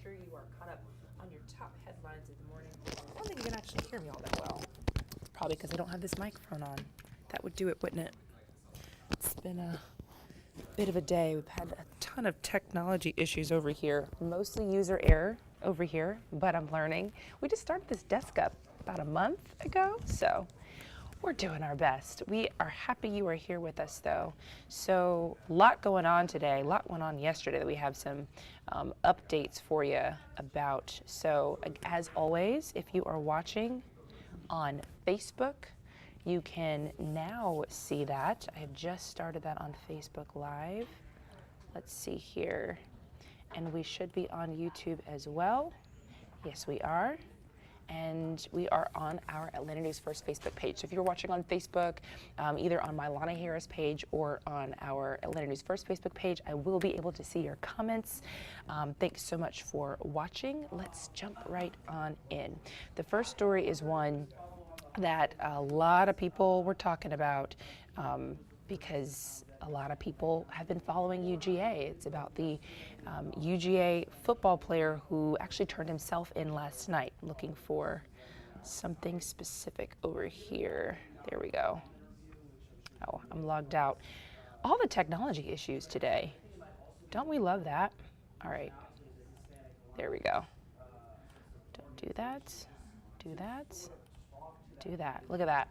sure you are caught up on your top headlines of the morning. I don't think you can actually hear me all that well. Probably because I don't have this microphone on. That would do it, wouldn't it? It's been a bit of a day. We've had a ton of technology issues over here, mostly user error over here, but I'm learning. We just started this desk up about a month ago, so we're doing our best. We are happy you are here with us, though. So a lot going on today, a lot went on yesterday that we have some updates for you about. So as always, if you are watching on Facebook, you can now see that. I have just started that on Facebook Live. Let's see here. And we should be on YouTube as well. Yes, we are. And we are on our Atlanta News First Facebook page. So if you're watching on Facebook, either on my Lana Harris page or on our Atlanta News First Facebook page, I will be able to see your comments. Thanks so much for watching. Let's jump right on in. The first story is one that a lot of people were talking about because a lot of people have been following UGA. It's about the UGA football player who actually turned himself in last night. Looking for something specific over here. There we go. Oh, I'm logged out. All the technology issues today. Don't we love that? All right. There we go. Don't do that. Do that. Do that. Look at that.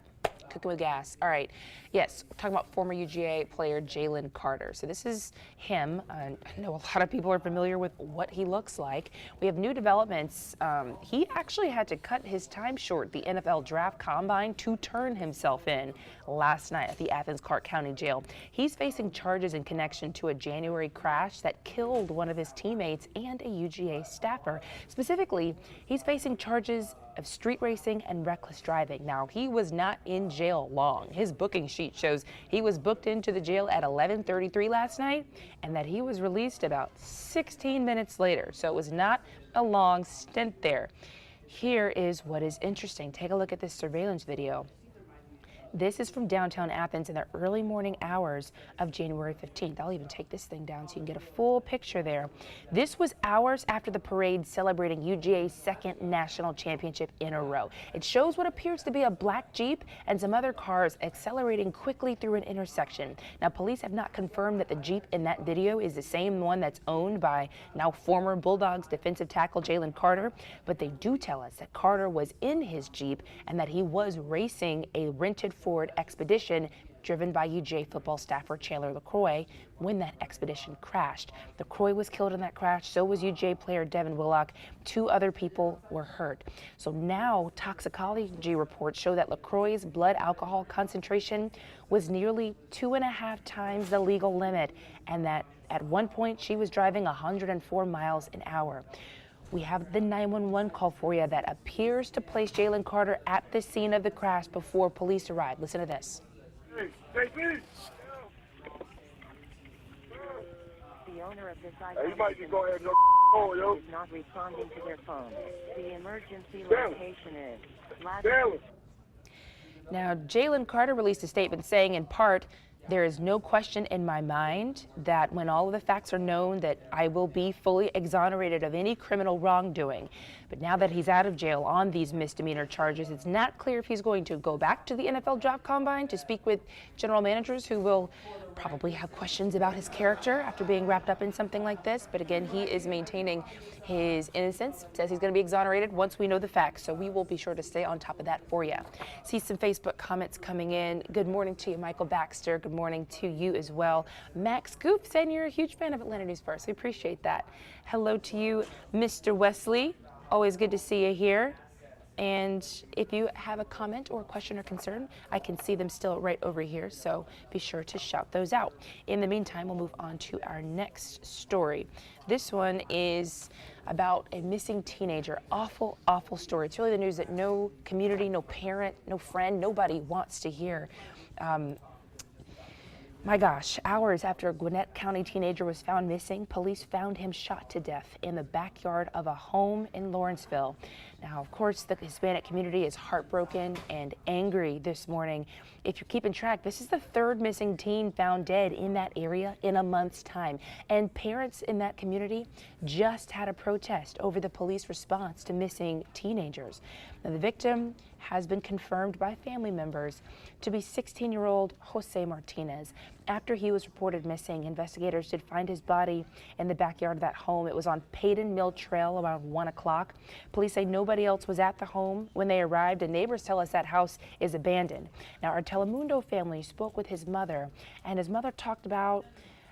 Cooking with gas. All right. Yes, we're talking about former UGA player Jalen Carter. So this is him. I know a lot of people are familiar with what he looks like. We have new developments. He actually had to cut his time short, the NFL Draft Combine, to turn himself in last night at the Athens Clarke County Jail. He's facing charges in connection to a January crash that killed one of his teammates and a UGA staffer. Specifically, he's facing charges of street racing and reckless driving. Now, he was not in jail long. His booking sheet shows he was booked into the jail at 11:33 last night and that he was released about 16 minutes later. So it was not a long stint there. Here is what is interesting. Take a look at this surveillance video. This is from downtown Athens in the early morning hours of January 15th. I'll even take this thing down so you can get a full picture there. This was hours after the parade celebrating UGA's second national championship in a row. It shows what appears to be a black Jeep and some other cars accelerating quickly through an intersection. Now, police have not confirmed that the Jeep in that video is the same one that's owned by now former Bulldogs defensive tackle Jalen Carter, but they do tell us that Carter was in his Jeep and that he was racing a rented Ford Expedition driven by UGA football staffer Chandler LaCroix when that Expedition crashed. LaCroix was killed in that crash, so was UGA player Devin Willock. 2 other people were hurt. So now toxicology reports show that LaCroix's blood alcohol concentration was nearly 2.5 times the legal limit, and that at one point she was driving 104 miles an hour. We have the 911 call for you that appears to place Jalen Carter at the scene of the crash before police arrived. Listen to this. The owner of this item is not responding to their phone. The emergency location is Now, Jalen Carter released a statement saying, in part, "There is no question in my mind that when all of the facts are known that I will be fully exonerated of any criminal wrongdoing. But now that he's out of jail on these misdemeanor charges, it's not clear if he's going to go back to the NFL Draft Combine to speak with general managers who will probably have questions about his character after being wrapped up in something like this. But again, he is maintaining his innocence, says he's going to be exonerated once we know the facts. So we will be sure to stay on top of that for you. See some Facebook comments coming in. Good morning to you, Michael Baxter. Good morning to you as well. Max Goop saying you're a huge fan of Atlanta News First. We appreciate that. Hello to you, Mr. Wesley. Always good to see you here. And if you have a comment or a question or concern, I can see them still right over here, so be sure to shout those out. In the meantime, we'll move on to our next story. This one is about a missing teenager. Awful, awful story. It's really the news that no community, no parent, no friend, nobody wants to hear. My gosh, hours after a Gwinnett County teenager was found missing, police found him shot to death in the backyard of a home in Lawrenceville. Now, of course, the Hispanic community is heartbroken and angry this morning. If you're keeping track, this is the third missing teen found dead in that area in a month's time. And parents in that community just had a protest over the police response to missing teenagers. Now, the victim has been confirmed by family members to be 16-year-old Jose Martinez. After he was reported missing, investigators did find his body in the backyard of that home. It was on Payton Mill Trail around 1 o'clock. Police say nobody else was at the home when they arrived, and neighbors tell us that house is abandoned. Now, our Telemundo family spoke with his mother, and his mother talked about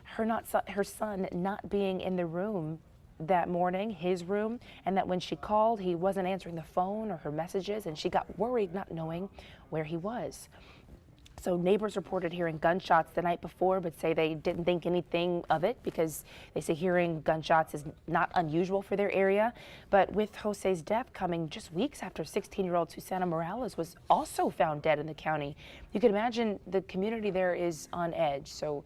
her son not being in the room that morning, his room, and that when she called, he wasn't answering the phone or her messages, and she got worried not knowing where he was. So neighbors reported hearing gunshots the night before, but say they didn't think anything of it because they say hearing gunshots is not unusual for their area. But with Jose's death coming just weeks after 16-year-old Susana Morales was also found dead in the county, you can imagine the community there is on edge. So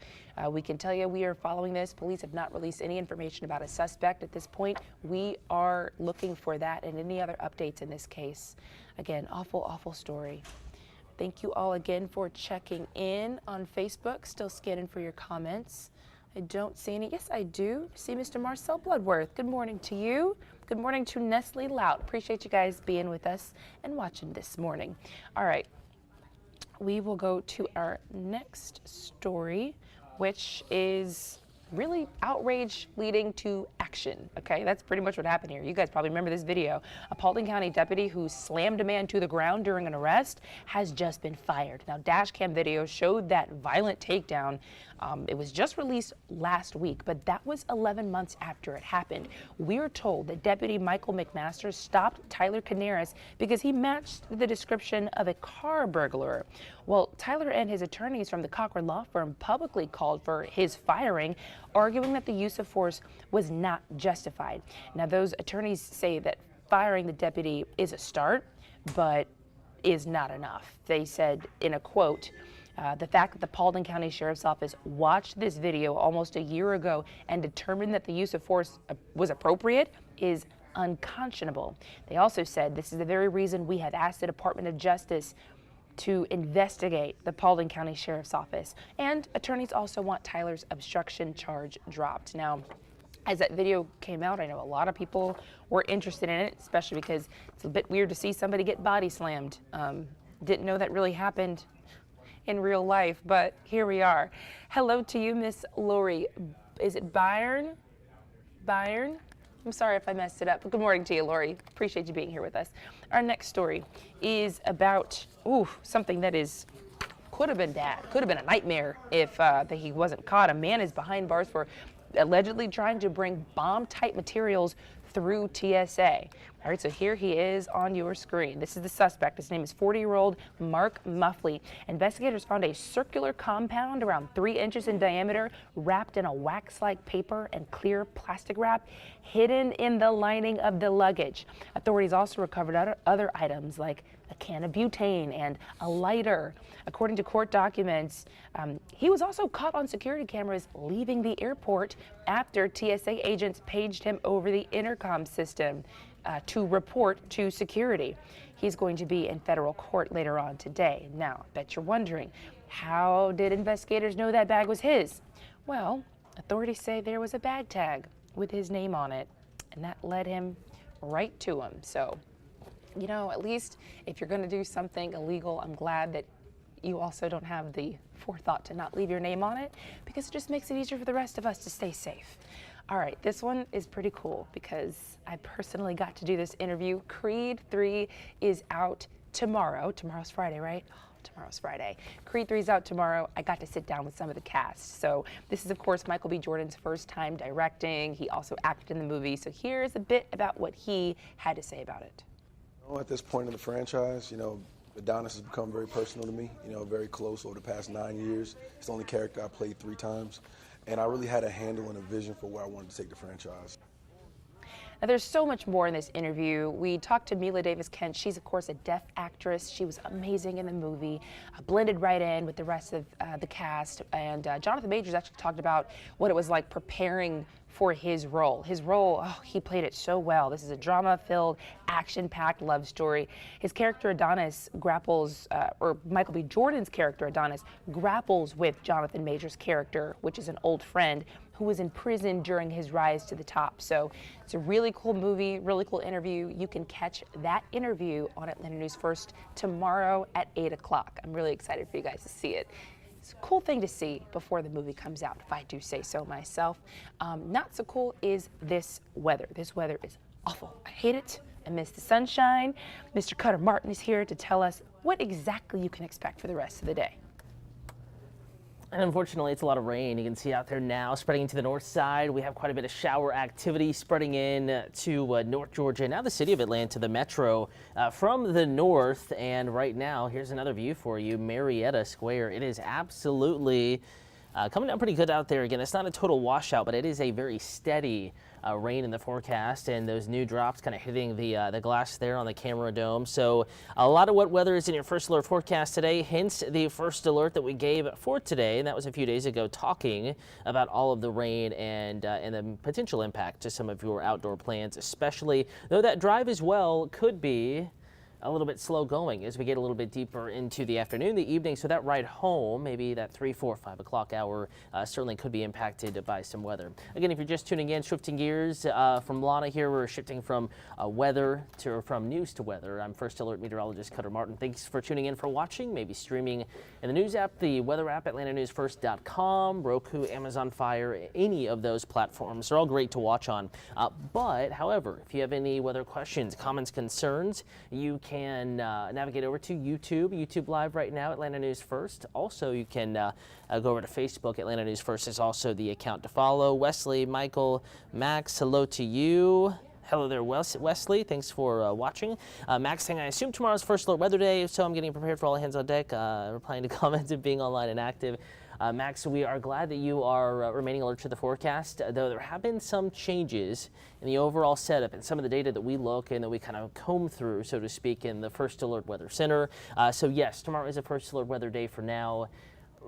we can tell you we are following this. Police have not released any information about a suspect at this point. We are looking for that and any other updates in this case. Again, awful, awful story. Thank you all again for checking in on Facebook. Still scanning for your comments. I don't see any. Yes, I do. See Mr. Marcel Bloodworth. Good morning to you. Good morning to Nestle Lout. Appreciate you guys being with us and watching this morning. All right. We will go to our next story, which is really outrage leading to action. Okay, that's pretty much what happened here. You guys probably remember this video. A Paulding County deputy who slammed a man to the ground during an arrest has just been fired. Now, dash cam video showed that violent takedown. It was just released last week, but that was 11 months after it happened. We're told that Deputy Michael McMaster stopped Tyler Canaris because he matched the description of a car burglar. Well, Tyler and his attorneys from the Cochran law firm publicly called for his firing, arguing that the use of force was not justified. Now, those attorneys say that firing the deputy is a start, but is not enough. They said in a quote, the fact that the Paulding County Sheriff's Office watched this video almost a year ago and determined that the use of force was appropriate is unconscionable. They also said this is the very reason we have asked the Department of Justice to investigate the Paulding County Sheriff's Office. And attorneys also want Tyler's obstruction charge dropped. Now, as that video came out, I know a lot of people were interested in it, especially because it's a bit weird to see somebody get body slammed. Didn't know that really happened in real life, but here we are. Hello to you, Miss Lori. Is it Byron? Byron? I'm sorry if I messed it up, but good morning to you, Lori. Appreciate you being here with us. Our next story is about something that could have been bad, could have been a nightmare if he wasn't caught. A man is behind bars for allegedly trying to bring bomb-type materials through TSA. All right, so here he is on your screen. This is the suspect. His name is 40-year-old Mark Muffley. Investigators found a circular compound around 3 inches in diameter, wrapped in a wax-like paper and clear plastic wrap, hidden in the lining of the luggage. Authorities also recovered other items like a can of butane and a lighter. According to court documents, he was also caught on security cameras leaving the airport after TSA agents paged him over the intercom system to report to security. He's going to be in federal court later on today. Now, I bet you're wondering, how did investigators know that bag was his? Well, authorities say there was a bag tag with his name on it, and that led him right to him. So, you know, at least if you're going to do something illegal, I'm glad that you also don't have the forethought to not leave your name on it, because it just makes it easier for the rest of us to stay safe. All right, this one is pretty cool because I personally got to do this interview. Creed 3 is out tomorrow. Tomorrow's Friday, right? Tomorrow's Friday. Creed 3 is out tomorrow. I got to sit down with some of the cast. So this is, of course, Michael B. Jordan's first time directing. He also acted in the movie. So here's a bit about what he had to say about it. At this point in the franchise, Adonis has become very personal to me, very close over the past 9 years. It's the only character I played 3 times. And I really had a handle and a vision for where I wanted to take the franchise. Now, there's so much more in this interview. We talked to Mila Davis-Kent. She's, of course, a deaf actress. She was amazing in the movie, blended right in with the rest of the cast. And Jonathan Majors actually talked about what it was like preparing for his role. Oh, he played it so well. This is a drama-filled, action-packed love story. His character Adonis grapples, or Michael B. Jordan's character Adonis grapples with Jonathan Majors' character, which is an old friend who was in prison during his rise to the top. So it's a really cool movie, really cool interview. You can catch that interview on Atlanta News First tomorrow at 8 o'clock. I'm really excited for you guys to see it. It's a cool thing to see before the movie comes out, if I do say so myself. Not so cool is this weather. This weather is awful. I hate it. I miss the sunshine. Mr. Cutter Martin is here to tell us what exactly you can expect for the rest of the day. And unfortunately, it's a lot of rain. You can see out there now spreading to the north side. We have quite a bit of shower activity spreading in to North Georgia, now the city of Atlanta, the metro from the north. And right now, here's another view for you, Marietta Square. It is absolutely coming down pretty good out there. Again, it's not a total washout, but it is a very steady rain in the forecast, and those new drops kind of hitting the glass there on the camera dome. So a lot of wet weather is in your first alert forecast today, hence the first alert that we gave for today, and that was a few days ago, talking about all of the rain and the potential impact to some of your outdoor plans, especially though that drive as well could be a little bit slow going as we get a little bit deeper into the afternoon, the evening. So that ride home, maybe that 3, 4, 5 o'clock hour, certainly could be impacted by some weather. Again, if you're just tuning in, shifting gears from Lana here, we're shifting from from news to weather. I'm First Alert meteorologist Cutter Martin. Thanks for tuning in, for watching, maybe streaming in the news app, the weather app, AtlantaNewsFirst.com, Roku, Amazon Fire, any of those platforms. They're all great to watch on. But, however, if you have any weather questions, comments, concerns, you can navigate over to YouTube Live right now, Atlanta News First. Also, you can go over to Facebook. Atlanta News First is also the account to follow. Wesley, Michael, Max, hello to you. Hello there, Wesley. Thanks for watching. Max saying, I assume tomorrow's first alert weather day, so I'm getting prepared for all hands on deck. Replying to comments of being online and active. Max, we are glad that you are remaining alert to the forecast, though there have been some changes in the overall setup and some of the data that we look and that we kind of comb through, so to speak, in the First Alert Weather Center. So yes, tomorrow is a First Alert Weather Day for now,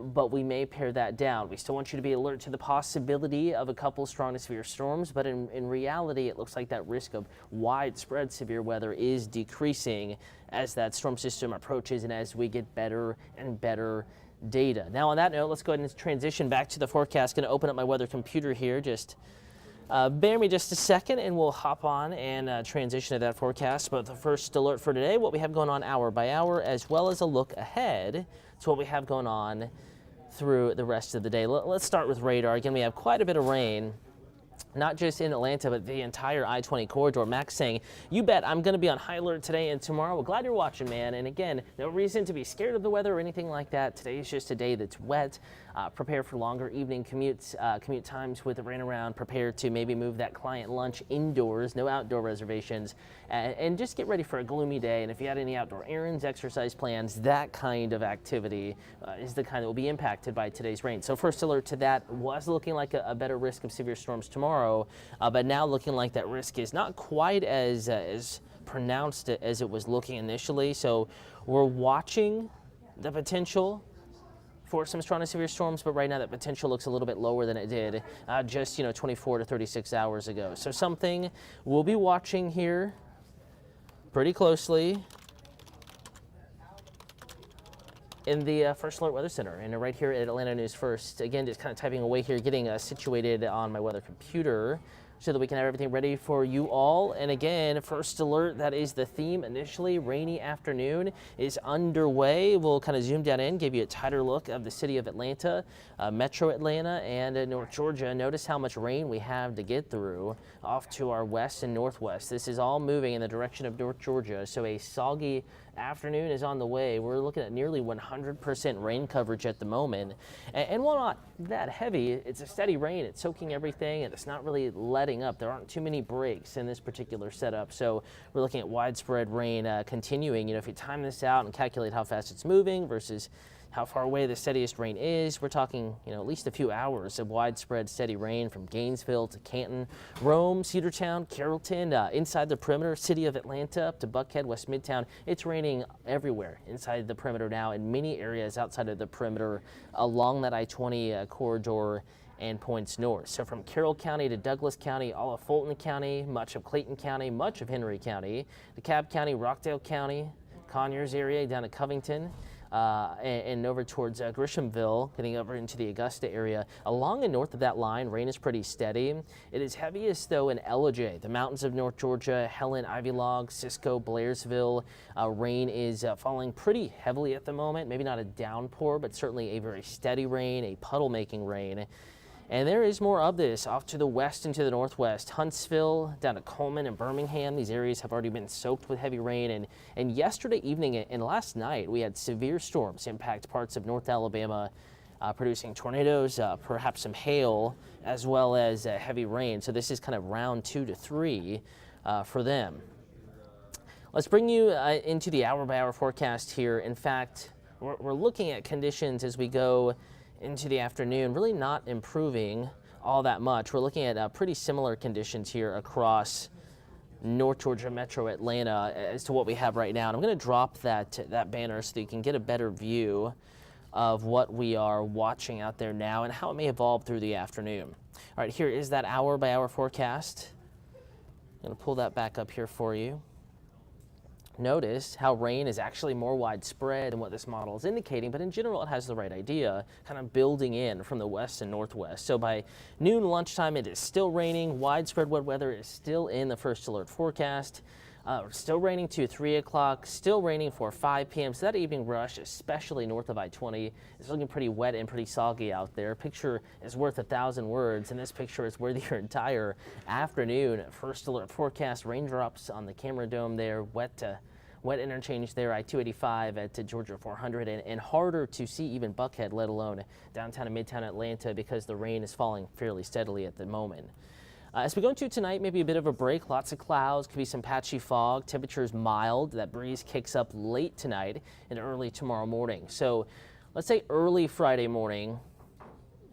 but we may pare that down. We still want you to be alert to the possibility of a couple strong to severe storms, but in reality, it looks like that risk of widespread severe weather is decreasing as that storm system approaches and as we get better and better data. Now, on that note, let's go ahead and transition back to the forecast. Going to open up my weather computer here. Just bear me just a second, and we'll hop on and transition to that forecast. But the first alert for today, what we have going on hour by hour, as well as a look ahead to what we have going on through the rest of the day. Let's start with radar. Again, we have quite a bit of rain, not just in Atlanta, but the entire I-20 corridor. Max saying, you bet I'm going to be on high alert today and tomorrow. Well, glad you're watching, man. And again, no reason to be scared of the weather or anything like that. Today is just a day that's wet. Prepare for longer evening commute times with the rain around. Prepare to maybe move that client lunch indoors, no outdoor reservations, and just get ready for a gloomy day. And if you had any outdoor errands, exercise plans, that kind of activity is the kind that will be impacted by today's rain. So first alert to that was looking like a better risk of severe storms tomorrow, but now looking like that risk is not quite as pronounced as it was looking initially. So we're watching the potential for some strong to severe storms, but right now that potential looks a little bit lower than it did just 24 to 36 hours ago. So something we'll be watching here pretty closely in the First Alert Weather Center, and right here at Atlanta News First. Again, just kind of typing away here, getting situated on my weather computer so that we can have everything ready for you all. And again, first alert, that is the theme initially. Rainy afternoon is underway. We'll kind of zoom down in, give you a tighter look of the city of Atlanta, Metro Atlanta, and North Georgia. Notice how much rain we have to get through off to our west and northwest. This is all moving in the direction of North Georgia, so a soggy afternoon is on the way. We're looking at nearly 100% rain coverage at the moment. And while not that heavy, it's a steady rain. It's soaking everything, and it's not really letting setting up. There aren't too many breaks in this particular setup, so we're looking at widespread rain continuing. You know, if you time this out and calculate how fast it's moving versus how far away the steadiest rain is, we're talking, you know, at least a few hours of widespread steady rain from Gainesville to Canton, Rome, Cedartown, Carrollton, inside the perimeter, city of Atlanta up to Buckhead, West Midtown. It's raining everywhere inside the perimeter now in many areas outside of the perimeter along that I-20 corridor and points north. So from Carroll County to Douglas County, all of Fulton County, much of Clayton County, much of Henry County, DeKalb County, Rockdale County, Conyers area down to Covington, and over towards Grishamville, getting over into the Augusta area. Along and north of that line, rain is pretty steady. It is heaviest, though, in Ellijay, the mountains of North Georgia, Helen, Ivy Log, Cisco, Blairsville. Rain is falling pretty heavily at the moment. Maybe not a downpour, but certainly a very steady rain, a puddle-making rain. And there is more of this off to the west and to the northwest. Huntsville, down to Coleman and Birmingham. These areas have already been soaked with heavy rain. And yesterday evening and last night, we had severe storms impact parts of North Alabama, producing tornadoes, perhaps some hail, as well as heavy rain. So this is kind of round 2 to 3 for them. Let's bring you into the hour-by-hour forecast here. In fact, we're looking at conditions as we go into the afternoon, really not improving all that much. We're looking at pretty similar conditions here across North Georgia Metro Atlanta as to what we have right now. And I'm going to drop that banner so that you can get a better view of what we are watching out there now and how it may evolve through the afternoon. All right, here is that hour-by-hour forecast. I'm going to pull that back up here for you. Notice how rain is actually more widespread than what this model is indicating, but in general it has the right idea, kind of building in from the west and northwest. So by noon, lunchtime, it is still raining. Widespread wet weather is still in the first alert forecast. Still raining to 3 o'clock, still raining for 5 p.m. So that evening rush, especially north of I-20, is looking pretty wet and pretty soggy out there. Picture is worth 1,000 words, and this picture is worth your entire afternoon. First alert forecast, raindrops on the camera dome there, wet interchange there, I-285 at Georgia 400, and harder to see even Buckhead, let alone downtown and midtown Atlanta, because the rain is falling fairly steadily at the moment. As we go into tonight, maybe a bit of a break, lots of clouds, could be some patchy fog, temperatures mild. That breeze kicks up late tonight and early tomorrow morning. So let's say early Friday morning,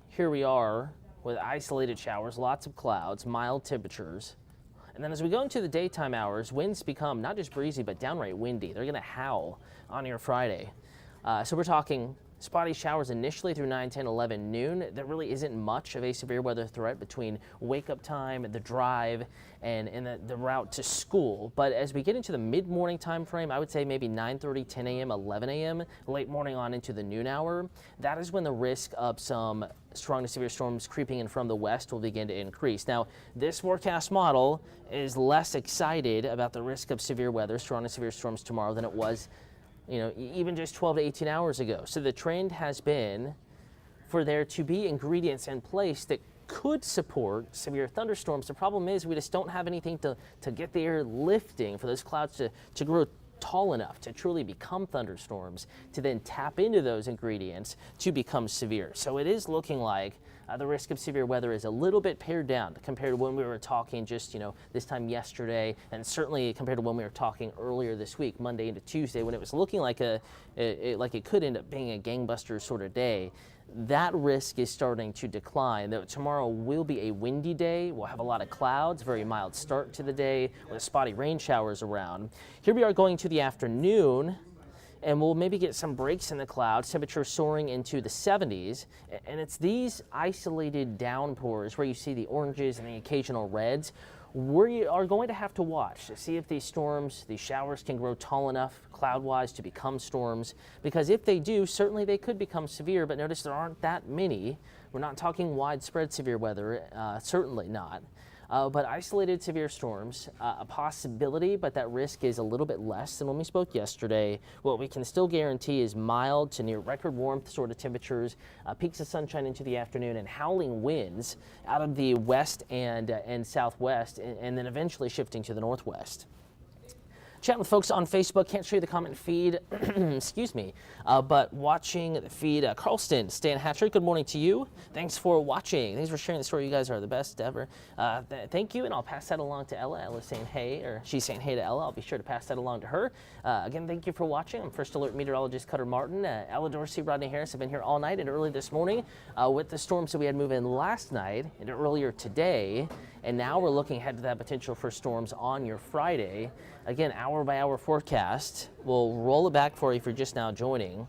here we are with isolated showers, lots of clouds, mild temperatures. And then as we go into the daytime hours, winds become not just breezy, but downright windy. They're going to howl on your Friday. So we're talking spotty showers initially through 9, 10, 11, noon. There really isn't much of a severe weather threat between wake-up time, the drive, and the route to school. But as we get into the mid-morning time frame, I would say maybe 9:30, 10 a.m., 11 a.m., late morning on into the noon hour, that is when the risk of some strong to severe storms creeping in from the west will begin to increase. Now, this forecast model is less excited about the risk of severe weather, strong to severe storms tomorrow than it was, you know, even just 12 to 18 hours ago. So the trend has been for there to be ingredients in place that could support severe thunderstorms. The problem is we just don't have anything to get the air lifting for those clouds to grow tall enough to truly become thunderstorms, to then tap into those ingredients to become severe. So it is looking like the risk of severe weather is a little bit pared down compared to when we were talking just, you know, this time yesterday, and certainly compared to when we were talking earlier this week, Monday into Tuesday, when it was looking like it could end up being a gangbuster sort of day. That risk is starting to decline. Though tomorrow will be a windy day. We'll have a lot of clouds, very mild start to the day with spotty rain showers around. Here we are going to the afternoon, and we'll maybe get some breaks in the clouds, temperature soaring into the 70s. And it's these isolated downpours where you see the oranges and the occasional reds. We are going to have to watch to see if these storms, these showers can grow tall enough cloud-wise to become storms, because if they do, certainly they could become severe, but notice there aren't that many. We're not talking widespread severe weather, certainly not. But isolated severe storms, a possibility, but that risk is a little bit less than when we spoke yesterday. What we can still guarantee is mild to near record warmth sort of temperatures, peaks of sunshine into the afternoon, and howling winds out of the west and southwest, and then eventually shifting to the northwest. Chatting with folks on Facebook. Can't show you the comment feed, excuse me, but watching the feed. Carlston, Stan Hatcher, good morning to you. Thanks for watching. Thanks for sharing the story. You guys are the best ever. Thank you, and I'll pass that along to Ella. Ella's saying hey, or she's saying hey to Ella. I'll be sure to pass that along to her. Again, thank you for watching. I'm First Alert Meteorologist Cutter Martin. Ella Dorsey, Rodney Harris have been here all night and early this morning with the storms that we had move in last night and earlier today. And now we're looking ahead to that potential for storms on your Friday. Again, hour by hour forecast. We'll roll it back for you if you're just now joining.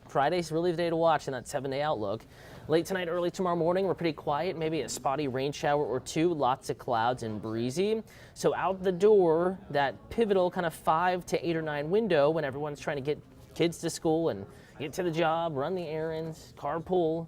Friday's really the day to watch in that 7-day outlook. Late tonight, early tomorrow morning, we're pretty quiet. Maybe a spotty rain shower or two, lots of clouds and breezy. So out the door, that pivotal kind of 5 to 8 or 9 window when everyone's trying to get kids to school and get to the job, run the errands, carpool,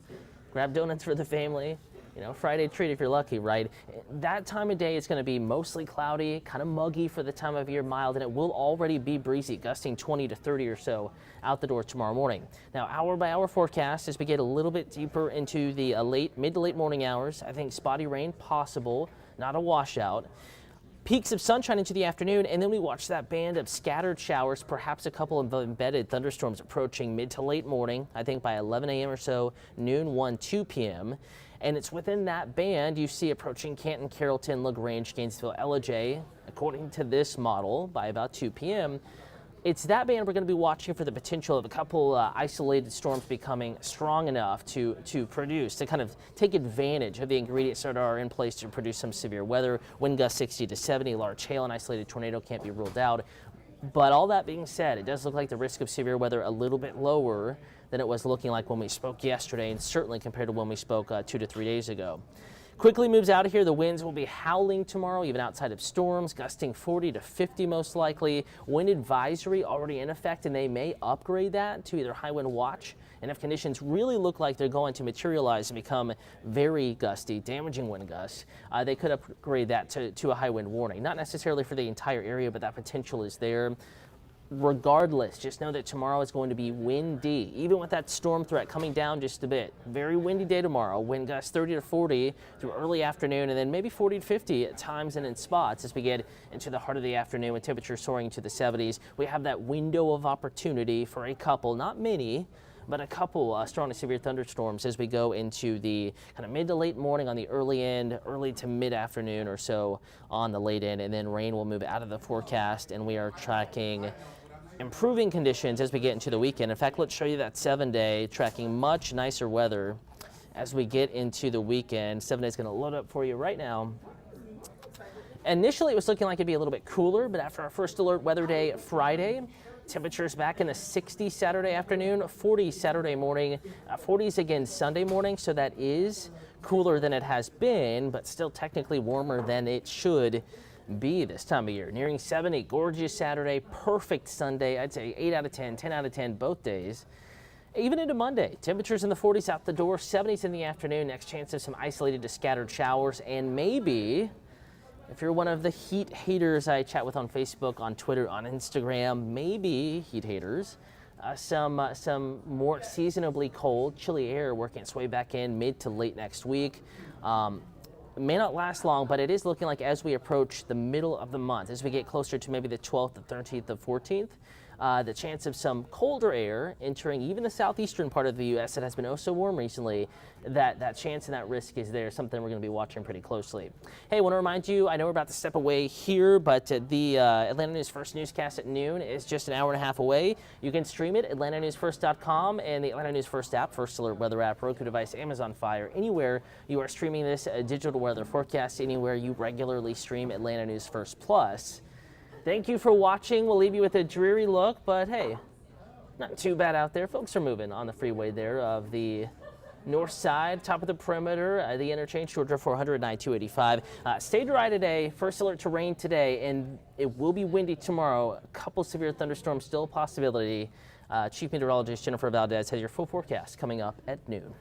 grab donuts for the family. You know, Friday treat if you're lucky, right? That time of day is going to be mostly cloudy, kind of muggy for the time of year, mild, and it will already be breezy, gusting 20 to 30 or so out the door tomorrow morning. Now, hour by hour forecast as we get a little bit deeper into the mid to late morning hours. I think spotty rain possible, not a washout. Peaks of sunshine into the afternoon, and then we watch that band of scattered showers, perhaps a couple of embedded thunderstorms approaching mid to late morning, I think by 11 a.m. or so, noon, 1, 2 p.m. And it's within that band you see approaching Canton, Carrollton, LaGrange, Gainesville, Ellijay, according to this model, by about 2 p.m. It's that band we're going to be watching for the potential of a couple isolated storms becoming strong enough to kind of take advantage of the ingredients that are in place to produce some severe weather. Wind gusts 60 to 70, large hail and isolated tornado can't be ruled out. But all that being said, it does look like the risk of severe weather a little bit lower than it was looking like when we spoke yesterday, and certainly compared to when we spoke 2 to 3 days ago. Quickly moves out of here. The winds will be howling tomorrow, even outside of storms, gusting 40 to 50 most likely. Wind advisory already in effect, and they may upgrade that to either high wind watch. And if conditions really look like they're going to materialize and become very gusty, damaging wind gusts, they could upgrade that to a high wind warning. Not necessarily for the entire area, but that potential is there. Regardless, just know that tomorrow is going to be windy, even with that storm threat coming down just a bit. Very windy day tomorrow. Wind gusts 30 to 40 through early afternoon, and then maybe 40 to 50 at times and in spots as we get into the heart of the afternoon with temperatures soaring to the 70s. We have that window of opportunity for a couple, not many, but a couple strong to severe thunderstorms as we go into the kind of mid to late morning on the early end, early to mid afternoon or so on the late end, and then rain will move out of the forecast, and we are tracking improving conditions as we get into the weekend. In fact, let's show you that 7-day, tracking much nicer weather as we get into the weekend. 7 days going to load up for you right now. Initially, it was looking like it'd be a little bit cooler, but after our first alert weather day Friday, temperatures back in the 60s Saturday afternoon, 40s Saturday morning, 40s again Sunday morning, so that is cooler than it has been, but still technically warmer than it should be this time of year. Nearing 70, gorgeous Saturday, perfect Sunday. I'd say 8 out of 10, 10 out of 10 both days. Even into Monday, temperatures in the 40s out the door, 70s in the afternoon. Next chance of some isolated to scattered showers, and maybe, if you're one of the heat haters I chat with on Facebook, on Twitter, on Instagram, maybe heat haters, some more seasonably cold, chilly air working its way back in mid to late next week. It may not last long, but it is looking like as we approach the middle of the month, as we get closer to maybe the 12th, the 13th, the 14th, the chance of some colder air entering even the southeastern part of the U.S. that has been oh so warm recently, that chance and that risk is there, something we're going to be watching pretty closely. Hey, I want to remind you, I know we're about to step away here, but the Atlanta News First newscast at noon is just an hour and a half away. You can stream it at atlantanewsfirst.com and the Atlanta News First app, First Alert weather app, Roku device, Amazon Fire, anywhere you are streaming this digital weather forecast, anywhere you regularly stream Atlanta News First Plus. Thank you for watching. We'll leave you with a dreary look, but hey, not too bad out there. Folks are moving on the freeway there of the north side, top of the perimeter, the interchange, Georgia 400, I-285. Stay dry today. First alert to rain today, and it will be windy tomorrow. A couple severe thunderstorms still a possibility. Chief Meteorologist Jennifer Valdez has your full forecast coming up at noon.